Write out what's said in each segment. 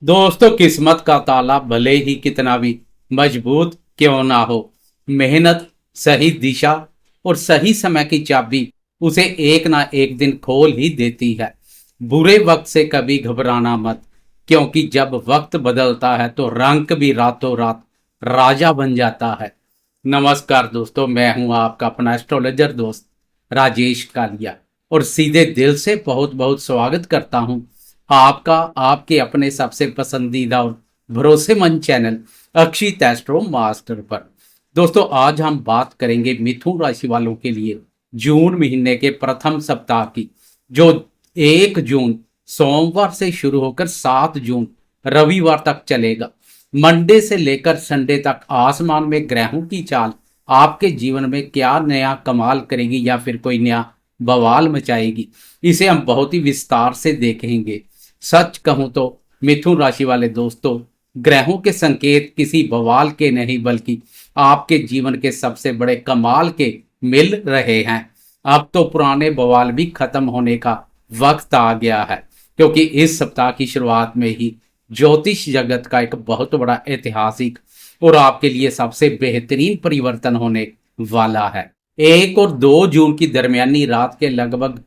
दोस्तों, किस्मत का ताला भले ही कितना भी मजबूत क्यों ना हो, मेहनत, सही दिशा और सही समय की चाबी उसे एक ना एक दिन खोल ही देती है। बुरे वक्त से कभी घबराना मत, क्योंकि जब वक्त बदलता है तो रंग भी रातों रात राजा बन जाता है। नमस्कार दोस्तों, मैं हूं आपका अपना एस्ट्रोलॉजर दोस्त राजेश कालिया और सीधे दिल से बहुत बहुत स्वागत करता हूं आपका आपके अपने सबसे पसंदीदा और भरोसेमंद चैनल अक्षित एस्ट्रो मास्टर पर। दोस्तों, आज हम बात करेंगे मिथुन राशि वालों के लिए जून महीने के प्रथम सप्ताह की, जो 1 जून सोमवार से शुरू होकर 7 जून रविवार तक चलेगा। मंडे से लेकर संडे तक आसमान में ग्रहों की चाल आपके जीवन में क्या नया कमाल करेगी या फिर कोई नया बवाल मचाएगी, इसे हम बहुत ही विस्तार से देखेंगे। सच कहूं तो मिथुन राशि वाले दोस्तों, ग्रहों के संकेत किसी बवाल के नहीं बल्कि आपके जीवन के सबसे बड़े कमाल के मिल रहे हैं। अब तो पुराने बवाल भी खत्म होने का वक्त आ गया है, क्योंकि इस सप्ताह की शुरुआत में ही ज्योतिष जगत का एक बहुत बड़ा ऐतिहासिक और आपके लिए सबसे बेहतरीन परिवर्तन होने वाला है। 1 और 2 जून की दरमियानी रात के लगभग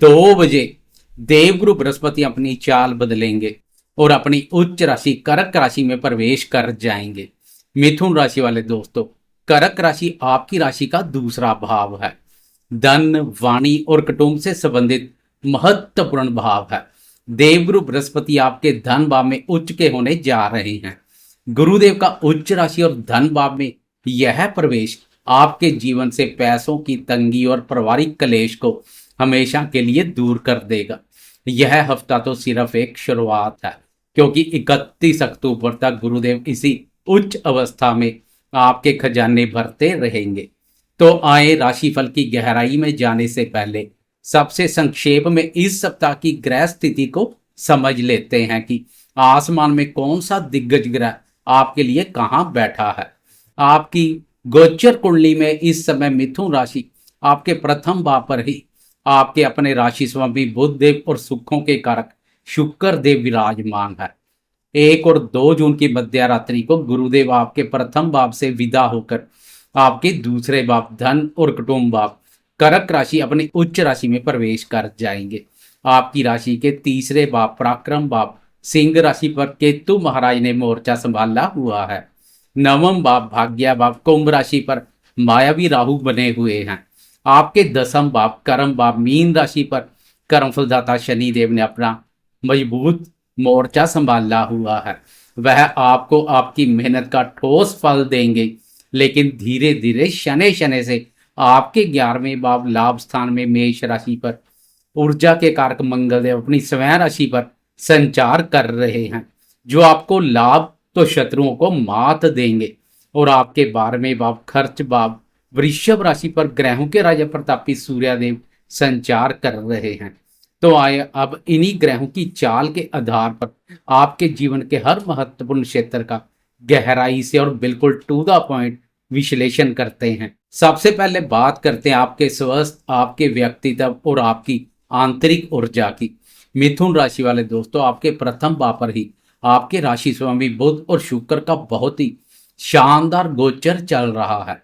2 बजे देवगुरु बृहस्पति अपनी चाल बदलेंगे और अपनी उच्च राशि कर्क राशि में प्रवेश कर जाएंगे। मिथुन राशि वाले दोस्तों, कर्क राशि आपकी राशि का दूसरा भाव है। धन, वाणी और कुटुंब से संबंधित महत्वपूर्ण भाव है। देवगुरु बृहस्पति आपके धन भाव में उच्च के होने जा रहे हैं। गुरुदेव का उच्च राशि और धन भाव में यह प्रवेश आपके जीवन से पैसों की तंगी और पारिवारिक कलेश को हमेशा के लिए दूर कर देगा। यह हफ्ता तो सिर्फ एक शुरुआत है, क्योंकि 31 अक्टूबर तक गुरुदेव इसी उच्च अवस्था में आपके खजाने भरते रहेंगे। तो आए राशिफल की गहराई में जाने से पहले सबसे संक्षेप में इस सप्ताह की ग्रह स्थिति को समझ लेते हैं कि आसमान में कौन सा दिग्गज ग्रह आपके लिए कहां बैठा है। आपकी गोचर कुंडली में इस समय मिथुन राशि आपके प्रथम भाव पर ही आपके अपने राशि स्वामी बुध देव और सुखों के कारक शुक्र देव विराजमान है। 1 और 2 जून की मध्य रात्रि को गुरुदेव आपके प्रथम भाव से विदा होकर आपके दूसरे भाव धन और कुटुंब भाव कर्क राशि अपनी उच्च राशि में प्रवेश कर जाएंगे। आपकी राशि के तीसरे भाव पराक्रम भाव सिंह राशि पर केतु महाराज ने मोर्चा संभाला हुआ है। नवम भाव भाग्य भाव कुंभ राशि पर मायावी राहु बने हुए हैं। आपके दसम भाव कर्म भाव मीन राशि पर कर्मफलदाता शनि देव ने अपना मजबूत मोर्चा संभाला हुआ है। वह आपको आपकी मेहनत का ठोस फल देंगे, लेकिन धीरे धीरे शनि शनि से आपके 11वें भाव लाभ स्थान में मेष राशि पर ऊर्जा के कारक मंगल देव अपनी स्वयं राशि पर संचार कर रहे हैं, जो आपको लाभ तो शत्रुओं को मात देंगे। और आपके 12वें भाव खर्च भाव वृषभ राशि पर ग्रहों के राजा प्रतापी सूर्यदेव संचार कर रहे हैं। तो आए अब इन्हीं ग्रहों की चाल के आधार पर आपके जीवन के हर महत्वपूर्ण क्षेत्र का गहराई से और बिल्कुल टू द पॉइंट विश्लेषण करते हैं। सबसे पहले बात करते हैं आपके स्वास्थ्य, आपके व्यक्तित्व और आपकी आंतरिक ऊर्जा की। मिथुन राशि वाले दोस्तों, आपके प्रथम भाव पर ही आपके राशि स्वामी बुध और शुक्र का बहुत ही शानदार गोचर चल रहा है।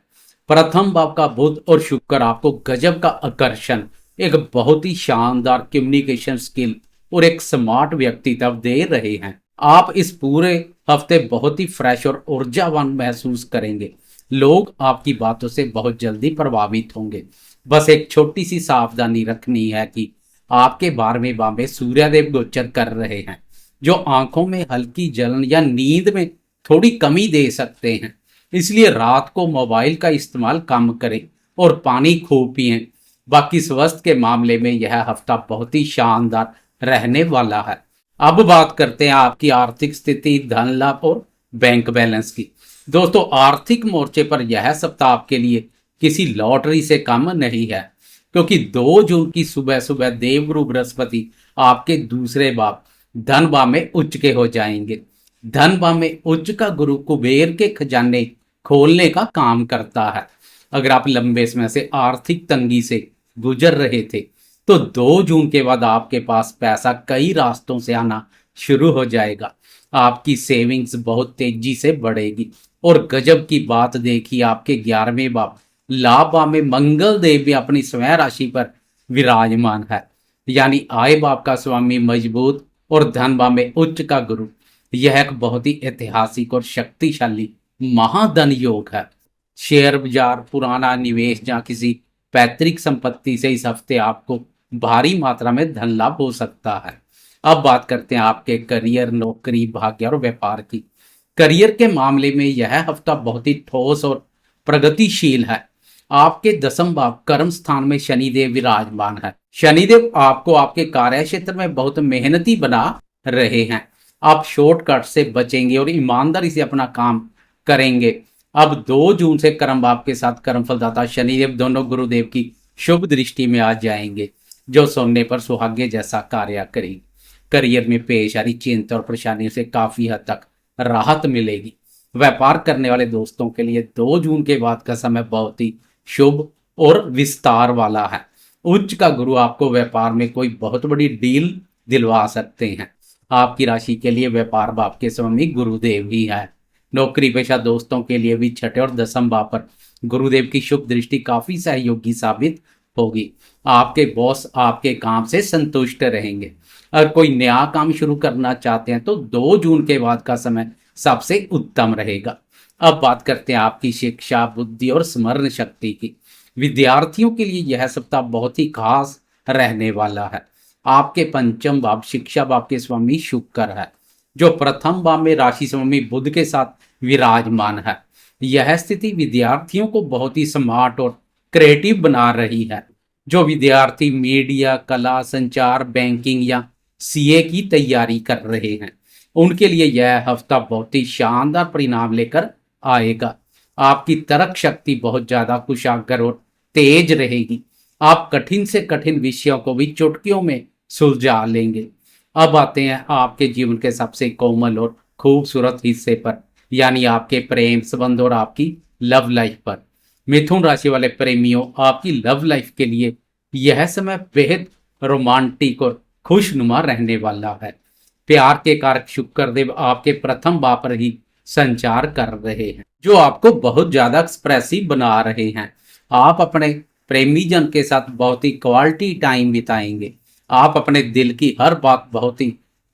प्रथम भाव का बुध और शुक्र आपको गजब का आकर्षण, एक बहुत ही शानदार कम्युनिकेशन स्किल और एक स्मार्ट व्यक्तित्व दे रहे हैं। आप इस पूरे हफ्ते बहुत ही फ्रेश और ऊर्जावान महसूस करेंगे। लोग आपकी बातों से बहुत जल्दी प्रभावित होंगे। बस एक छोटी सी सावधानी रखनी है कि आपके 12वें भाव में सूर्यदेव गोचर कर रहे हैं, जो आंखों में हल्की जलन या नींद में थोड़ी कमी दे सकते हैं। इसलिए रात को मोबाइल का इस्तेमाल कम करें और पानी खूब पिएं। बाकी स्वास्थ्य के मामले में यह हफ्ता बहुत ही शानदार रहने वाला है। अब बात करते हैं आपकी आर्थिक स्थिति, धन लाभ और बैंक बैलेंस की। दोस्तों, आर्थिक मोर्चे पर यह सप्ताह आपके लिए किसी लॉटरी से कम नहीं है, क्योंकि 2 जून की सुबह सुबह देवगुरु बृहस्पति आपके दूसरे भाव धन भाव में उच्च के हो जाएंगे। धन भाव में उच्च का गुरु कुबेर के खजाने खोलने का काम करता है। अगर आप लंबे समय से आर्थिक तंगी से गुजर रहे थे, तो 2 जून के बाद आपके पास पैसा कई रास्तों से आना शुरू हो जाएगा। आपकी सेविंग्स बहुत तेजी से बढ़ेगी। और गजब की बात देखिए, आपके 11वें भाव लाभ भाव में मंगल देव भी अपनी स्वयं राशि पर विराजमान है। यानी आय भाव का स्वामी मजबूत और धन भाव में उच्च का गुरु। यह एक बहुत ही ऐतिहासिक और शक्तिशाली महाधन योग है। शेयर बाजार, पुराना निवेश या किसी पैतृक संपत्ति से इस हफ्ते आपको भारी मात्रा में धन लाभ हो सकता है। अब बात करते हैं आपके करियर, नौकरी, भाग्य और व्यापार की। करियर के मामले में यह हफ्ता बहुत ही ठोस और प्रगतिशील है। आपके 10वें भाव कर्म स्थान में शनिदेव विराजमान है। शनिदेव आपको आपके कार्य क्षेत्र में बहुत मेहनती बना रहे हैं। आप शॉर्टकट से बचेंगे और ईमानदारी से अपना काम करेंगे। अब 2 जून से कर्म भाव के साथ कर्म फलदाता शनिदेव दोनों गुरुदेव की शुभ दृष्टि में आ जाएंगे, जो सोने पर सुहागे जैसा कार्य करेगी। करियर में पेश आ रही चिंता और परेशानियों से काफी हद तक राहत मिलेगी। व्यापार करने वाले दोस्तों के लिए 2 जून के बाद का समय बहुत ही शुभ और विस्तार वाला है। उच्च का गुरु आपको व्यापार में कोई बहुत बड़ी डील दिलवा सकते हैं। आपकी राशि के लिए व्यापार भाव के स्वामी गुरुदेव ही है। नौकरी पेशा दोस्तों के लिए भी 6ठे और 10वें भाव पर गुरुदेव की शुभ दृष्टि काफी सहयोगी साबित होगी। आपके बॉस आपके काम से संतुष्ट रहेंगे। अगर कोई नया काम शुरू करना चाहते हैं तो 2 जून के बाद का समय सबसे उत्तम रहेगा। अब बात करते हैं आपकी शिक्षा, बुद्धि और स्मरण शक्ति की। विद्यार्थियों के लिए यह सप्ताह बहुत ही खास रहने वाला है। आपके 5वें भाव शिक्षा भाव के स्वामी शुक्र है, जो 1म भाव में राशि स्वामी बुध के साथ विराजमान है। यह स्थिति विद्यार्थियों को बहुत ही स्मार्ट और क्रिएटिव बना रही है। जो विद्यार्थी मीडिया, कला, संचार, बैंकिंग या सीए की तैयारी कर रहे हैं, उनके लिए यह हफ्ता बहुत ही शानदार परिणाम लेकर आएगा। आपकी तर्क शक्ति बहुत ज्यादा कुशाग्र और तेज रहेगी। आप कठिन से कठिन विषयों को भी चुटकियों में सुलझा लेंगे। अब आते हैं आपके जीवन के सबसे कोमल और खूबसूरत हिस्से पर, यानी आपके प्रेम संबंध और आपकी लव लाइफ पर। मिथुन राशि वाले प्रेमियों, आपकी लव लाइफ के लिए यह समय बेहद रोमांटिक और खुशनुमा रहने वाला है। प्यार के कारक शुक्रदेव आपके 1म भाव पर ही संचार कर रहे हैं, जो आपको बहुत ज्यादा एक्सप्रेसिव बना रहे हैं। आप अपने प्रेमी जन के साथ बहुत ही क्वालिटी टाइम बिताएंगे। आप अपने दिल की हर बात बहुत ही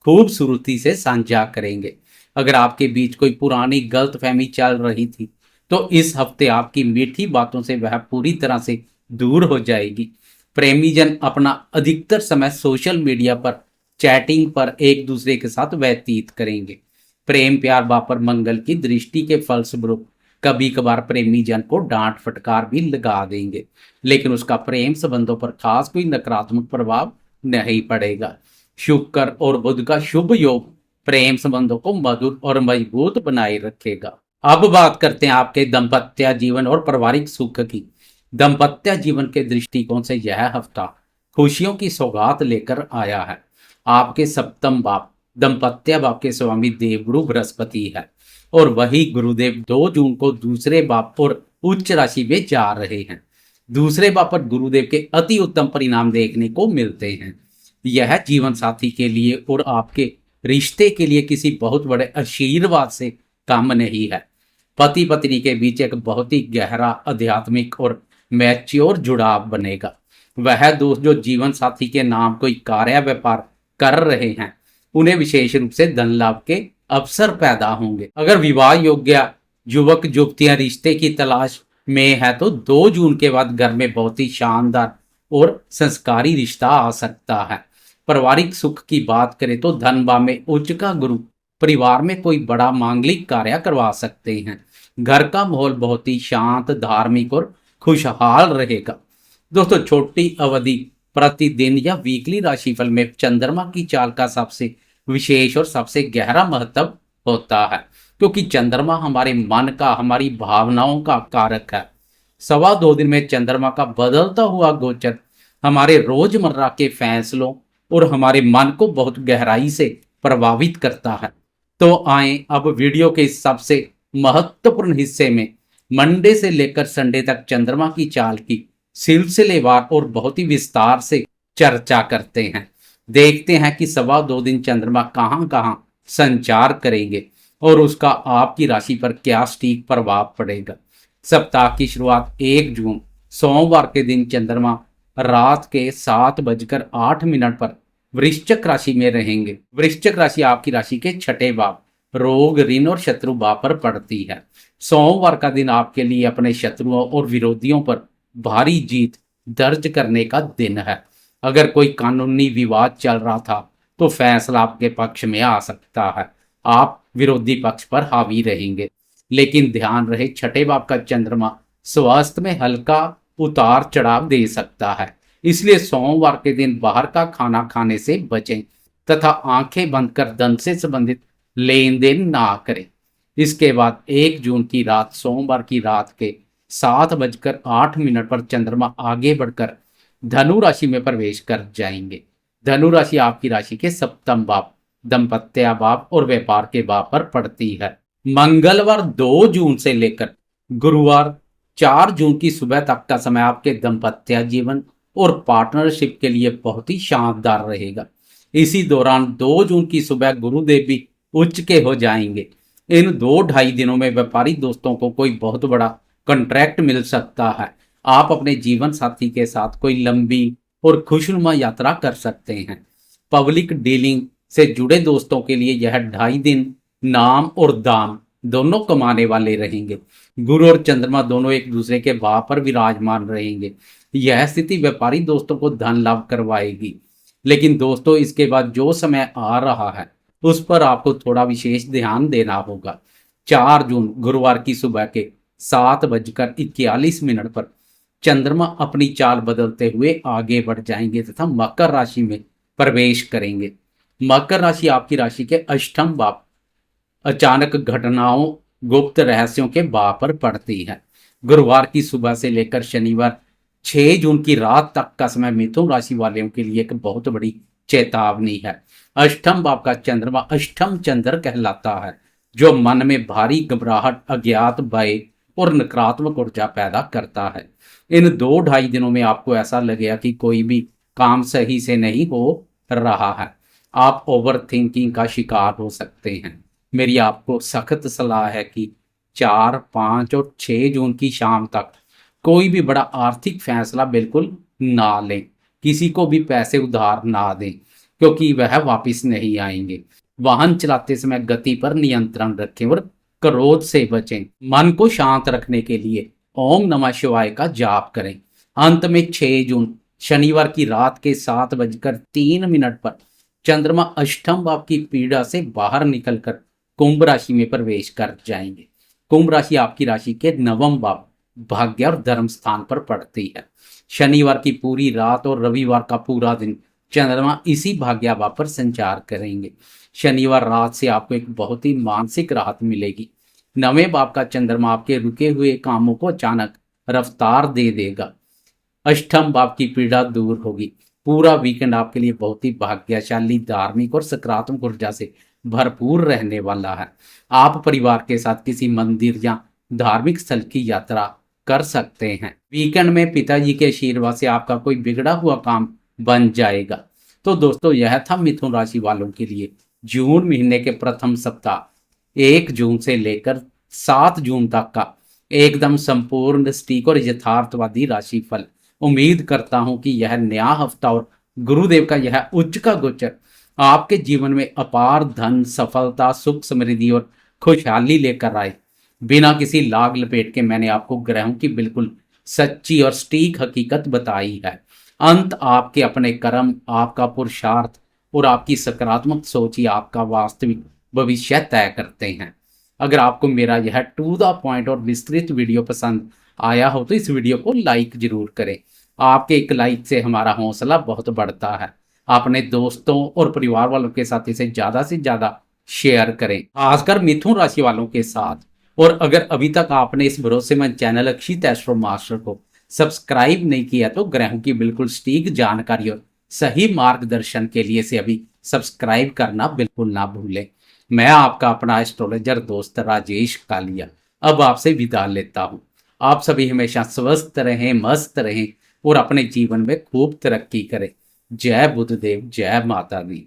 खूबसूरती से साझा करेंगे। अगर आपके बीच कोई पुरानी गलतफहमी चल रही थी तो इस हफ्ते आपकी मीठी बातों से वह पूरी तरह से दूर हो जाएगी। प्रेमी जन अपना अधिकतर समय सोशल मीडिया पर चैटिंग पर एक दूसरे के साथ व्यतीत करेंगे। प्रेम प्यार भाव पर मंगल की दृष्टि के फलस्वरूप कभी कभार प्रेमी जन को डांट फटकार भी लगा देंगे, लेकिन उसका प्रेम संबंधों पर खास कोई नकारात्मक प्रभाव नहीं पड़ेगा। शुक्र और बुध का शुभ योग प्रेम संबंधों को मधुर और मजबूत बनाए रखेगा। अब बात करते हैं आपके दाम्पत्य जीवन और पारिवारिक सुख की। दाम्पत्य जीवन के दृष्टिकोण से यह हफ्ता खुशियों की सौगात लेकर आया है। आपके 7वें भाव दाम्पत्य भाव के स्वामी देवगुरु बृहस्पति है, और वही गुरुदेव 2 जून को दूसरे भाव और उच्च राशि में जा रहे हैं। दूसरे भाव पर गुरुदेव के अति उत्तम परिणाम देखने को मिलते हैं। यह जीवन साथी के लिए और आपके रिश्ते के लिए किसी बहुत बड़े आशीर्वाद से कम नहीं है। पति पत्नी के बीच एक बहुत ही गहरा आध्यात्मिक और मैच्योर जुड़ाव बनेगा। वह दोस्त जो जीवन साथी के नाम कोई कार्य व्यापार कर रहे हैं, उन्हें विशेष रूप से धन लाभ के अवसर पैदा होंगे। अगर विवाह योग्य युवक युवतियां रिश्ते की तलाश में है तो 2 जून के बाद घर में बहुत ही शानदार और संस्कारी रिश्ता आ सकता है। पारिवारिक सुख की बात करें तो धन भाव में उच्च का गुरु परिवार में कोई बड़ा मांगलिक कार्य करवा सकते हैं। घर का माहौल बहुत ही शांत, धार्मिक और खुशहाल रहेगा। दोस्तों, छोटी अवधि प्रतिदिन या वीकली राशिफल में चंद्रमा की चाल का सबसे विशेष और सबसे गहरा महत्व होता है, क्योंकि चंद्रमा हमारे मन का, हमारी भावनाओं का कारक है। 2.25 दिन में चंद्रमा का बदलता हुआ गोचर हमारे रोजमर्रा के फैसलों और हमारे मन को बहुत गहराई से प्रभावित करता है। तो आए अब वीडियो के सबसे महत्वपूर्ण हिस्से में मंडे से लेकर संडे तक चंद्रमा की चाल की सिलसिलेवार और बहुत ही विस्तार से चर्चा करते हैं। देखते हैं कि 2.25 दिन चंद्रमा कहां कहां संचार करेंगे और उसका आपकी राशि पर क्या सटीक प्रभाव पड़ेगा। सप्ताह की शुरुआत 1 जून सोमवार के दिन चंद्रमा रात के 7:08 पर वृश्चिक राशि में रहेंगे। वृश्चिक राशि आपकी राशि के छठे भाव रोग, ऋण और शत्रु भाव पर पड़ती है। सोमवार का दिन आपके लिए अपने शत्रुओं और विरोधियों पर भारी जीत दर्ज करने का दिन है। अगर कोई कानूनी विवाद चल रहा था तो फैसला आपके पक्ष में आ सकता है। आप विरोधी पक्ष पर हावी रहेंगे। लेकिन ध्यान रहे, छठे भाव का चंद्रमा स्वास्थ्य में हल्का उतार चढ़ाव दे सकता है। इसलिए सोमवार के दिन बाहर का खाना खाने से बचें तथा आंखें बंद कर धन से संबंधित लेन देन ना करें। इसके बाद 1 जून की रात सोमवार की रात के 7:08 पर चंद्रमा आगे बढ़कर धनु राशि में प्रवेश कर जाएंगे। धनु राशि आपकी राशि के सप्तम भाव, दाम्पत्य भाव और व्यापार के भाव पर पड़ती है। मंगलवार 2 जून से लेकर गुरुवार 4 जून की सुबह तक का समय आपके दाम्पत्य जीवन और पार्टनरशिप के लिए बहुत ही शानदार रहेगा। इसी दौरान 2 जून की सुबह गुरुदेव भी उच्च के हो जाएंगे। इन 2-2.5 दिनों में व्यापारी दोस्तों को कोई बहुत बड़ा कॉन्ट्रैक्ट मिल सकता है। आप अपने जीवन साथी के साथ कोई लंबी और खुशनुमा यात्रा कर सकते हैं। पब्लिक डीलिंग से जुड़े दोस्तों के लिए यह 2.5 दिन नाम और दाम दोनों कमाने वाले रहेंगे। गुरु और चंद्रमा दोनों एक दूसरे के भाव पर विराजमान रहेंगे। यह स्थिति व्यापारी दोस्तों को धन लाभ करवाएगी। लेकिन दोस्तों, इसके बाद जो समय आ रहा है उस पर आपको थोड़ा विशेष ध्यान देना होगा। 4 जून गुरुवार की सुबह के 7:41 पर चंद्रमा अपनी चाल बदलते हुए आगे बढ़ जाएंगे तथा मकर राशि में प्रवेश करेंगे। मकर राशि आपकी राशि के अष्टम भाव, अचानक घटनाओं, गुप्त रहस्यों के भाव पर पड़ती है। गुरुवार की सुबह से लेकर शनिवार 6 जून की रात तक का समय मिथुन राशि वालों के लिए एक बहुत बड़ी चेतावनी है। अष्टम भाव का चंद्रमा अष्टम चंद्र कहलाता है, जो मन में भारी घबराहट, अज्ञात भय और नकारात्मक ऊर्जा पैदा करता है। इन 2-2.5 दिनों में आपको ऐसा लगेगा कि कोई भी काम सही से नहीं हो रहा है। आप ओवर थिंकिंग का शिकार हो सकते हैं। मेरी आपको सख्त सलाह है कि 4, 5 और 6 जून की शाम तक कोई भी बड़ा आर्थिक फैसला बिल्कुल ना लें। किसी को भी पैसे उधार ना दें, क्योंकि वह वापस नहीं आएंगे। वाहन चलाते समय गति पर नियंत्रण रखें और क्रोध से बचें। मन को शांत रखने के लिए ओम नमः शिवाय का जाप करें। अंत में 6 जून शनिवार की रात के 7:03 पर चंद्रमा अष्टम भाव की पीड़ा से बाहर निकलकर कुंभ राशि में प्रवेश कर जाएंगे। कुंभ राशि आपकी राशि के नवम भाव, भाग्य और धर्म स्थान पर पड़ती है। शनिवार की पूरी रात और रविवार का पूरा दिन चंद्रमा इसी भाग्य भाव पर संचार करेंगे। शनिवार रात से आपको एक बहुत ही मानसिक राहत मिलेगी। नवें भाव का चंद्रमा आपके रुके हुए कामों को अचानक रफ्तार दे देगा। अष्टम भाव की पीड़ा दूर होगी। पूरा वीकेंड आपके लिए बहुत ही भाग्यशाली, धार्मिक और सकारात्मक ऊर्जा से भरपूर रहने वाला है। आप परिवार के साथ किसी मंदिर या धार्मिक स्थल की यात्रा कर सकते हैं। वीकेंड में पिताजी के आशीर्वाद से आपका कोई बिगड़ा हुआ काम बन जाएगा। तो दोस्तों, यह था मिथुन राशि वालों के लिए जून महीने के प्रथम सप्ताह 1 जून से लेकर 7 जून तक का एकदम संपूर्ण, सटीक और यथार्थवादी राशिफल। उम्मीद करता हूं कि यह नया हफ्ता और गुरुदेव का यह उच्च का गोचर आपके जीवन में अपार धन, सफलता, सुख, समृद्धि और खुशहाली लेकर आए। बिना किसी लाग लपेट के मैंने आपको ग्रहों की बिल्कुल सच्ची और सटीक हकीकत बताई है। अंत आपके अपने कर्म, आपका पुरुषार्थ और आपकी सकारात्मक सोच ही आपका वास्तविक भविष्य तय करते हैं। अगर आपको मेरा यह टू द पॉइंट और विस्तृत वीडियो पसंद आया हो तो इस वीडियो को लाइक जरूर करें। आपके एक लाइक से हमारा हौसला बहुत बढ़ता है। अपने दोस्तों और परिवार वालों के साथ इसे ज़्यादा से ज़्यादा शेयर करें, खासकर मिथुन राशि वालों के साथ। और अगर अभी तक आपने इस भरोसेमंद चैनल अक्षित एस्ट्रो मास्टर को सब्सक्राइब नहीं किया तो ग्रहों की बिल्कुल सटीक जानकारी और सही मार्गदर्शन के लिए इसे अभी सब्सक्राइब करना बिल्कुल ना भूलें। मैं आपका अपना एस्ट्रोलॉजर दोस्त राजेश कालिया अब आपसे विदा लेता हूँ। आप सभी हमेशा स्वस्थ रहें, मस्त रहें और अपने जीवन में खूब तरक्की करें। जय बुद्धदेव, जय माता दी।